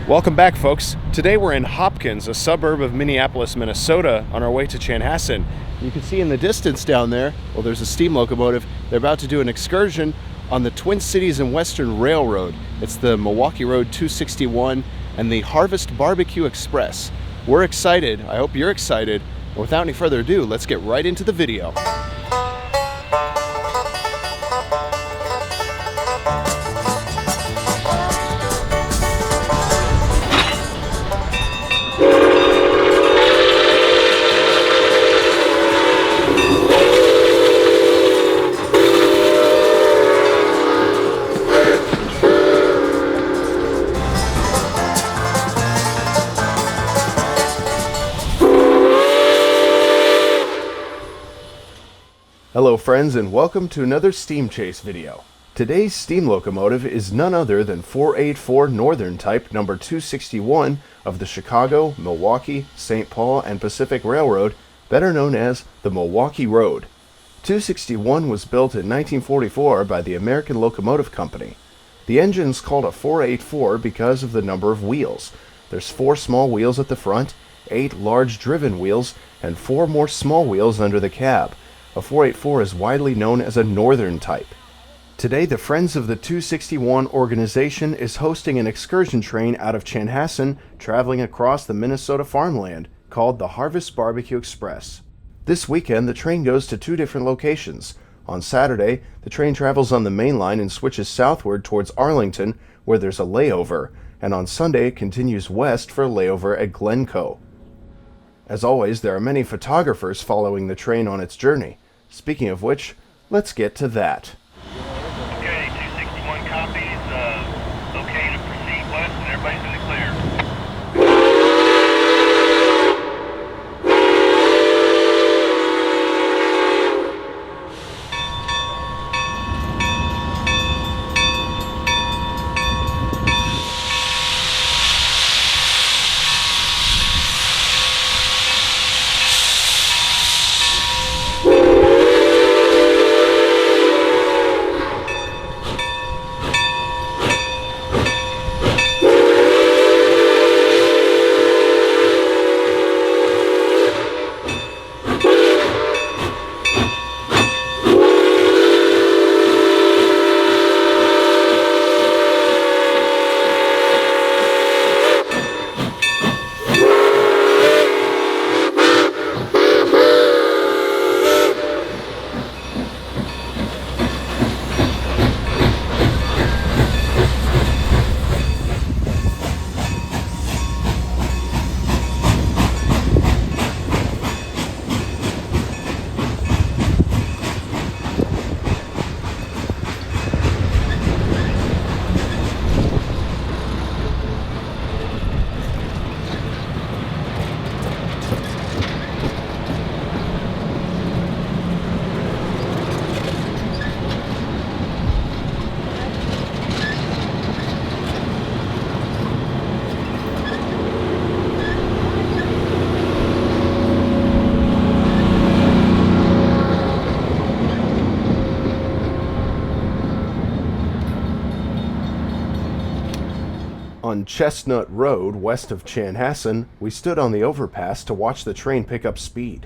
Welcome back, folks. Today we're in Hopkins, a suburb of Minneapolis, Minnesota, on our way to Chanhassen. You can see in the distance down there, well, there's a steam locomotive. They're about to do an excursion on the Twin Cities and Western Railroad. It's the Milwaukee Road 261 and the Harvest BBQ Express. We're excited. I hope you're excited. And without any further ado, let's get right into the video. Hello friends, and welcome to another Steam Chase video. Today's steam locomotive is none other than 484 Northern Type number 261 of the Chicago, Milwaukee, St. Paul, and Pacific Railroad, better known as the Milwaukee Road. 261 was built in 1944 by the American Locomotive Company. The engine's called a 484 because of the number of wheels. There's 4 small wheels at the front, 8 large driven wheels, and 4 more small wheels under the cab. A 484 is widely known as a Northern Type. Today, the Friends of the 261 organization is hosting an excursion train out of Chanhassen traveling across the Minnesota farmland called the Harvest BBQ Express. This weekend, the train goes to 2 different locations. On Saturday, the train travels on the main line and switches southward towards Arlington, where there's a layover, and on Sunday it continues west for a layover at Glencoe. As always, there are many photographers following the train on its journey. Speaking of which, let's get to that. Okay, 261 copies. Okay to proceed west, and everybody's in the clear. On Chestnut Road, west of Chanhassen, we stood on the overpass to watch the train pick up speed.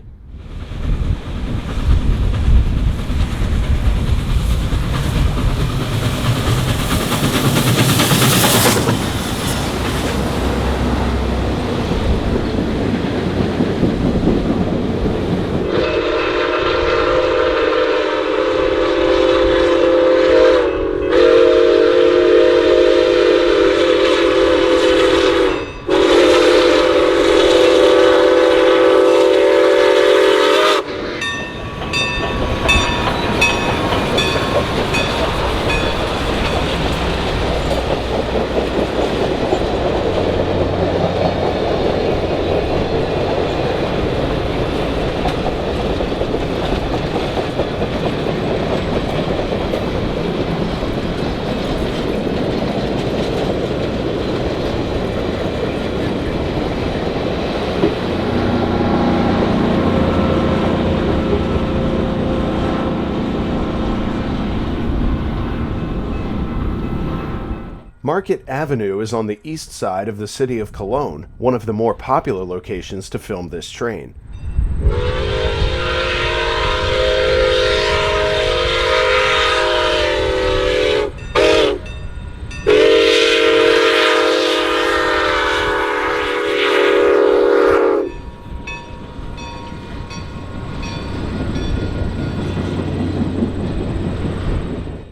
Market Avenue is on the east side of the city of Cologne, one of the more popular locations to film this train.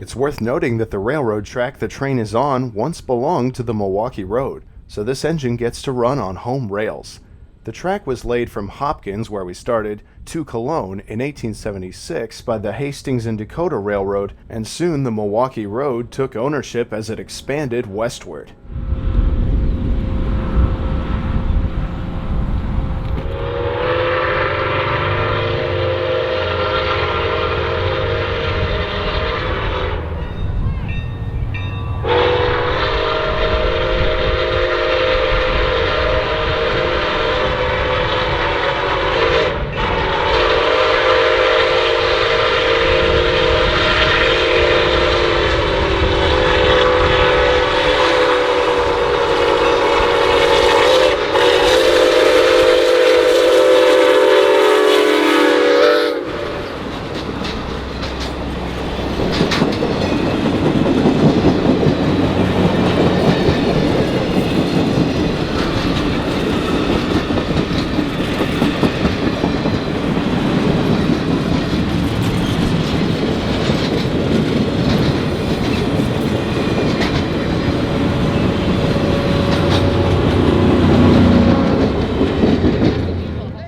It's worth noting that the railroad track the train is on once belonged to the Milwaukee Road, so this engine gets to run on home rails. The track was laid from Hopkins, where we started, to Cologne in 1876 by the Hastings and Dakota Railroad, and soon the Milwaukee Road took ownership as it expanded westward.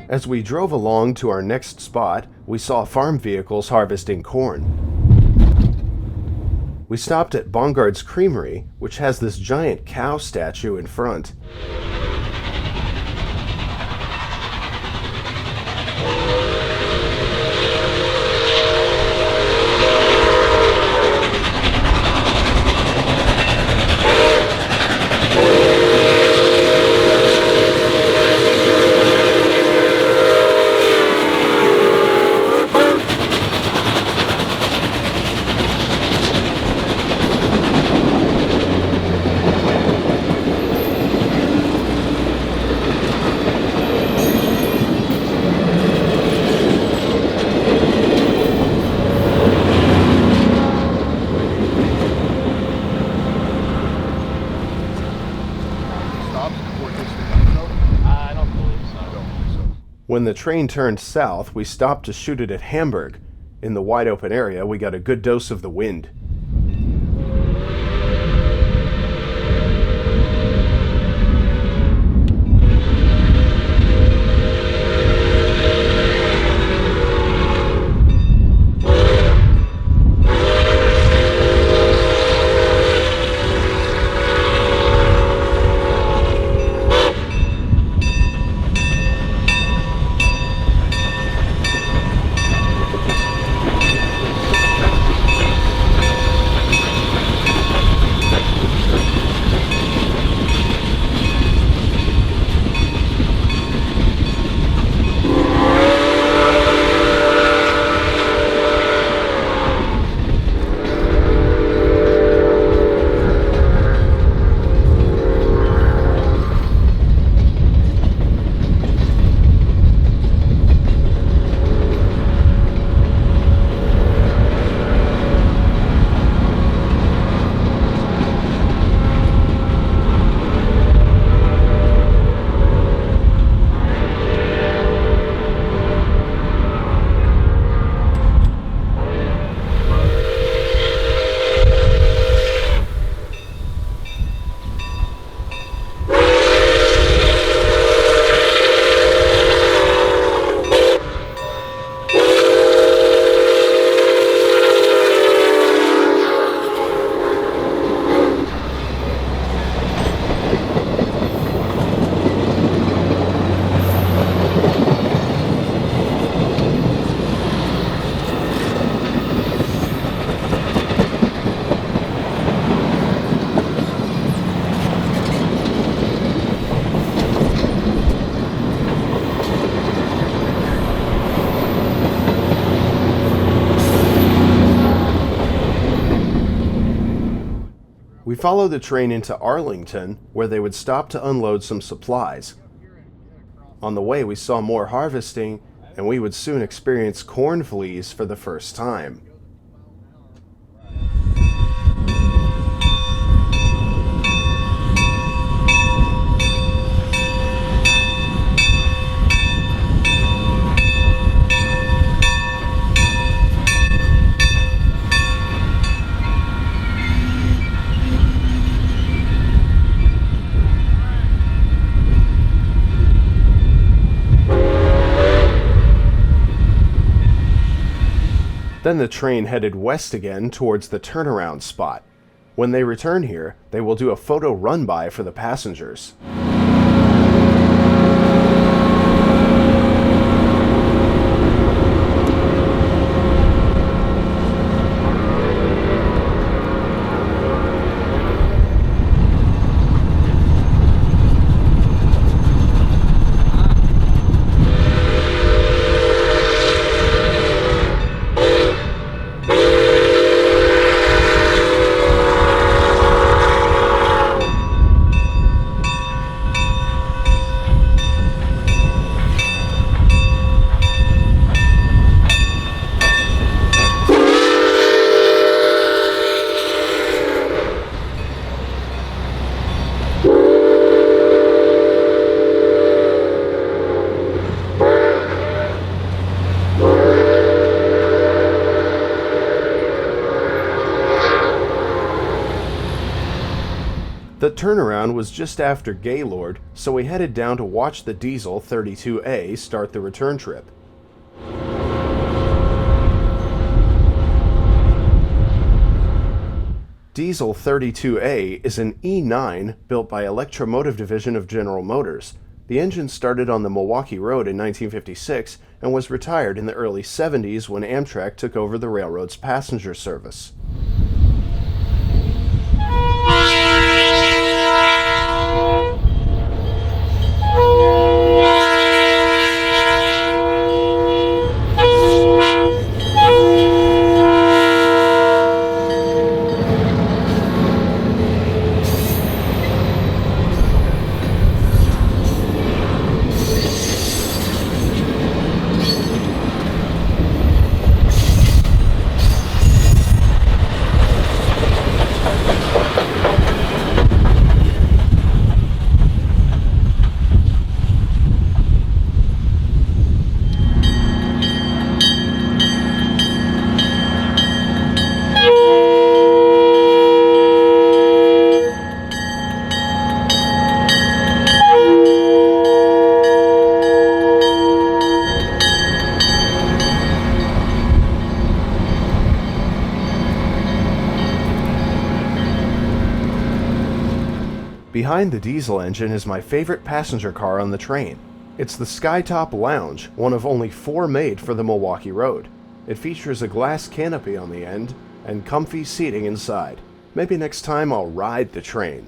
As we drove along to our next spot, we saw farm vehicles harvesting corn. We stopped at Bongards Creamery, which has this giant cow statue in front. When the train turned south, we stopped to shoot it at Hamburg. In the wide open area, we got a good dose of the wind. We followed the train into Arlington, where they would stop to unload some supplies. On the way, we saw more harvesting, and we would soon experience corn fleas for the first time. Then the train headed west again towards the turnaround spot. When they return here, they will do a photo run-by for the passengers. The turnaround was just after Gaylord, so we headed down to watch the Diesel 32A start the return trip. Diesel 32A is an E9 built by Electromotive Division of General Motors. The engine started on the Milwaukee Road in 1956 and was retired in the early 70s when Amtrak took over the railroad's passenger service. Behind the diesel engine is my favorite passenger car on the train. It's the Skytop Lounge, one of only 4 made for the Milwaukee Road. It features a glass canopy on the end and comfy seating inside. Maybe next time I'll ride the train.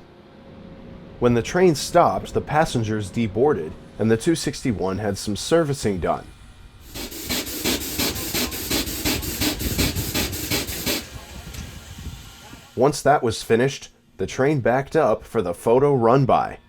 When the train stopped, the passengers deboarded and the 261 had some servicing done. Once that was finished, the train backed up for the photo run-by.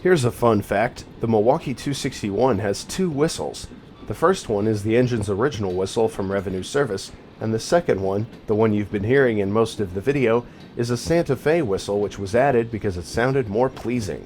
Here's a fun fact. The Milwaukee 261 has two whistles. The first one is the engine's original whistle from Revenue Service, and the second one, the one you've been hearing in most of the video, is a Santa Fe whistle which was added because it sounded more pleasing.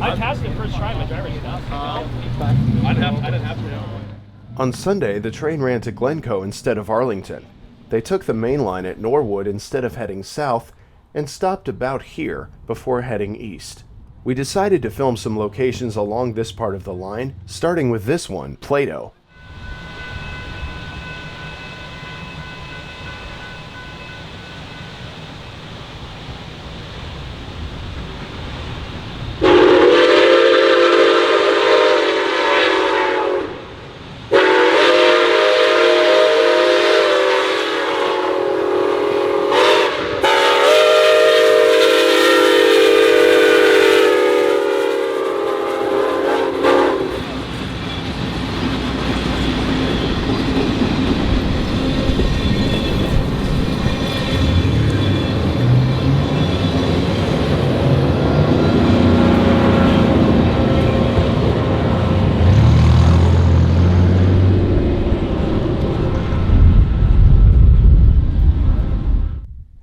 I passed it first try, my driver's stuff. I didn't have to. On Sunday, the train ran to Glencoe instead of Arlington. They took the main line at Norwood instead of heading south and stopped about here before heading east. We decided to film some locations along this part of the line, starting with this one, Plato.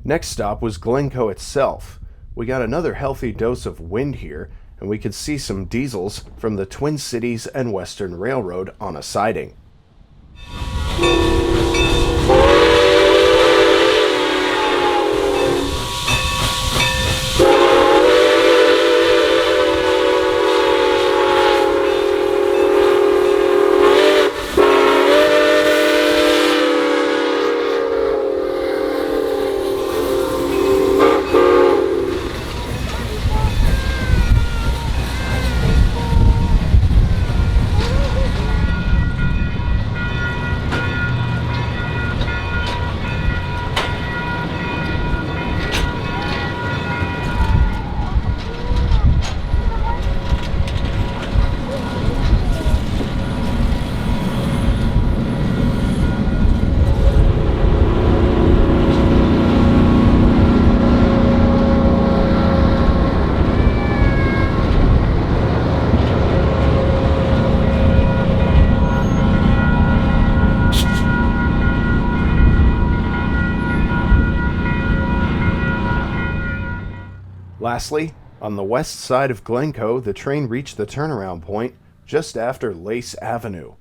Next stop was Glencoe itself. We got another healthy dose of wind here, and we could see some diesels from the Twin Cities and Western Railroad on a siding. Lastly, on the west side of Glencoe, the train reached the turnaround point just after Lace Avenue.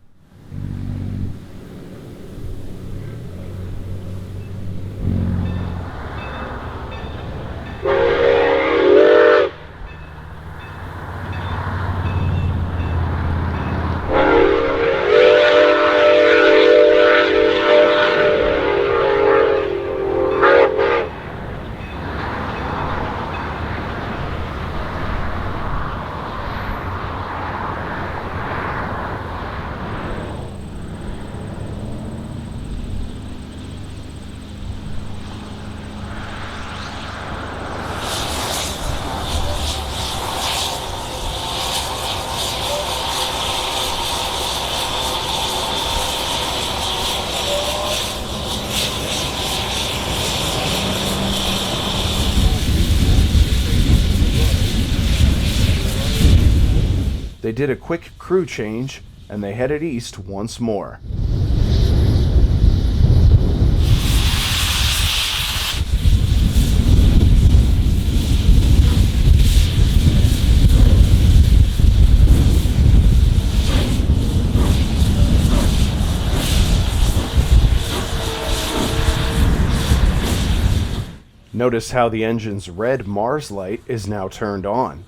They did a quick crew change, and they headed east once more. Notice how the engine's red Mars light is now turned on.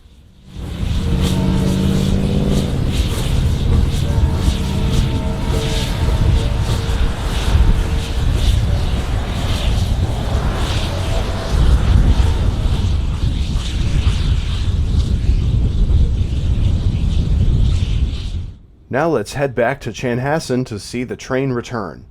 Now let's head back to Chanhassen to see the train return.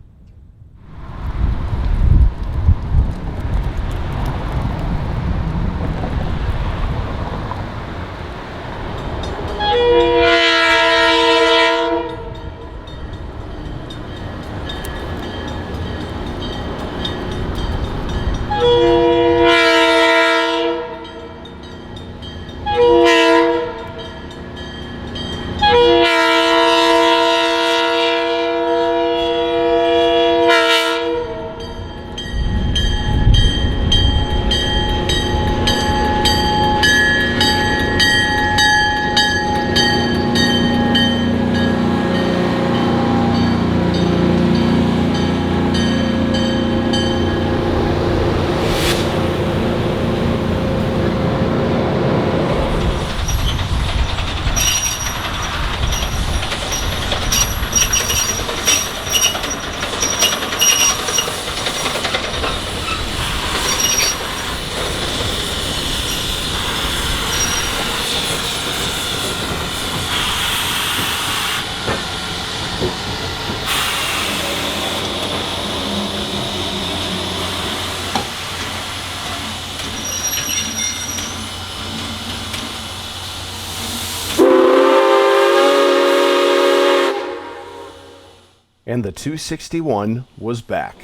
And the 261 was back.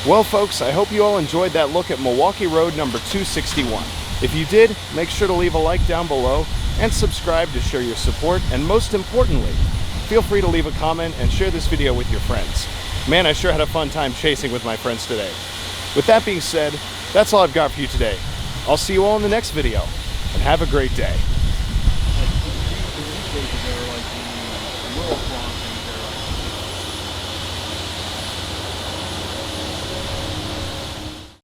Well folks, I hope you all enjoyed that look at Milwaukee Road number 261. If you did, make sure to leave a like down below and subscribe to show your support, and most importantly, feel free to leave a comment and share this video with your friends. Man, I sure had a fun time chasing with my friends today. With that being said, that's all I've got for you today. I'll see you all in the next video, and have a great day.